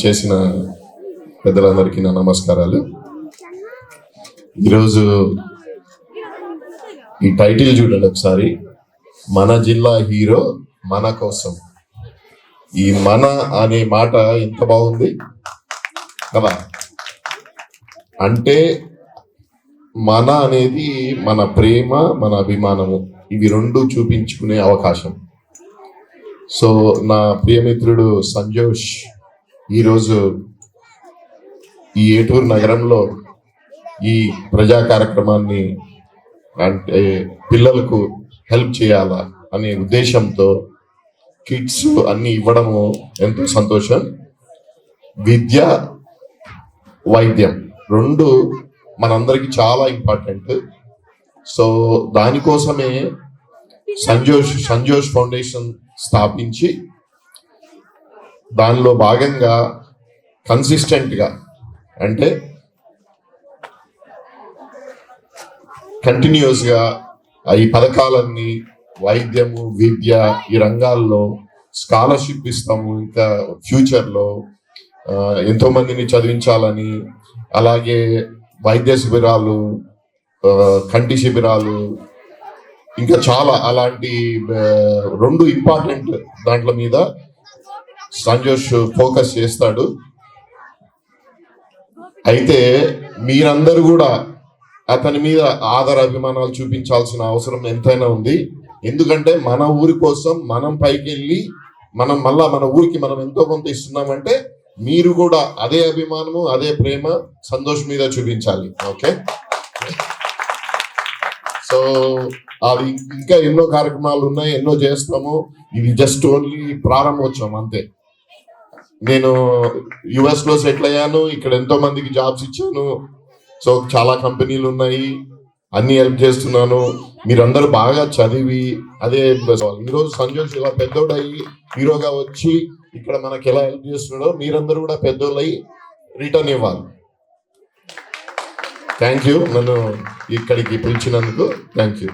విచ్చేసిన పెద్దలందరికీ నా నమస్కారాలు. ఈరోజు ఈ టైటిల్ చూడండి ఒకసారి, మన జిల్లా హీరో మన కోసం. ఈ మన అనే మాట ఎంత బాగుంది కదా. అంటే మన అనేది మన ప్రేమ, మన అభిమానము, ఇవి రెండు చూపించుకునే అవకాశం. సో నా ప్రియమిత్రుడు సంజోష్ ఈరోజు ఈ ఏటూరు నగరంలో ఈ ప్రజా కార్యక్రమాన్ని అంటే పిల్లలకు హెల్ప్ చేయాలా అనే ఉద్దేశంతో కిట్స్ అన్ని ఇవ్వడము ఎంతో సంతోషం. విద్య, వైద్యం రెండు మనందరికి చాలా ఇంపార్టెంట్. సో దానికోసమే సంజోష్ ఫౌండేషన్ స్థాపించి దానిలో భాగంగా కన్సిస్టెంట్గా అంటే కంటిన్యూస్గా ఈ పథకాలన్నీ వైద్యము, విద్య ఈ రంగాల్లో స్కాలర్షిప్ ఇస్తాము. ఇంకా ఫ్యూచర్లో ఎంతో మందిని చదివించాలని, అలాగే వైద్య శిబిరాలు, కంటి శిబిరాలు, ఇంకా చాలా అలాంటి రెండు ఇంపార్టెంట్ దాంట్ల మీద సంజోష్ ఫోకస్ చేస్తాడు. అయితే మీరందరూ కూడా అతని మీద ఆదర అభిమానాలు చూపించాల్సిన అవసరం ఎంతైనా ఉంది. ఎందుకంటే మన ఊరి కోసం మనం పైకి వెళ్ళి మనం మళ్ళా మన ఊరికి మనం ఎంతో కొంత ఇస్తున్నామంటే మీరు కూడా అదే అభిమానము, అదే ప్రేమ సంతోష్ మీద చూపించాలి. ఓకే, సో అది ఇంకా ఎన్నో కార్యక్రమాలు ఉన్నాయి, ఎన్నో చేస్తాము. ఇది జస్ట్ ఓన్లీ ప్రారంభోత్సవం అంతే. నేను US లో సెటిల్ అయ్యాను, ఇక్కడ ఎంతో మందికి జాబ్స్ ఇచ్చాను. సో చాలా కంపెనీలు ఉన్నాయి, అన్ని హెల్ప్ చేస్తున్నాను. మీరందరూ బాగా చదివి అదే ఈరోజు సంజోష్ ఇలా పెద్దోడయ్యి హీరోగా వచ్చి ఇక్కడ మనకి ఎలా హెల్ప్ చేస్తున్నాడో మీరందరూ కూడా పెద్దోళ్ళయి రిటర్న్ ఇవ్వాలి. థ్యాంక్ యూ, నన్ను ఇక్కడికి పిలిచినందుకు థ్యాంక్ యూ.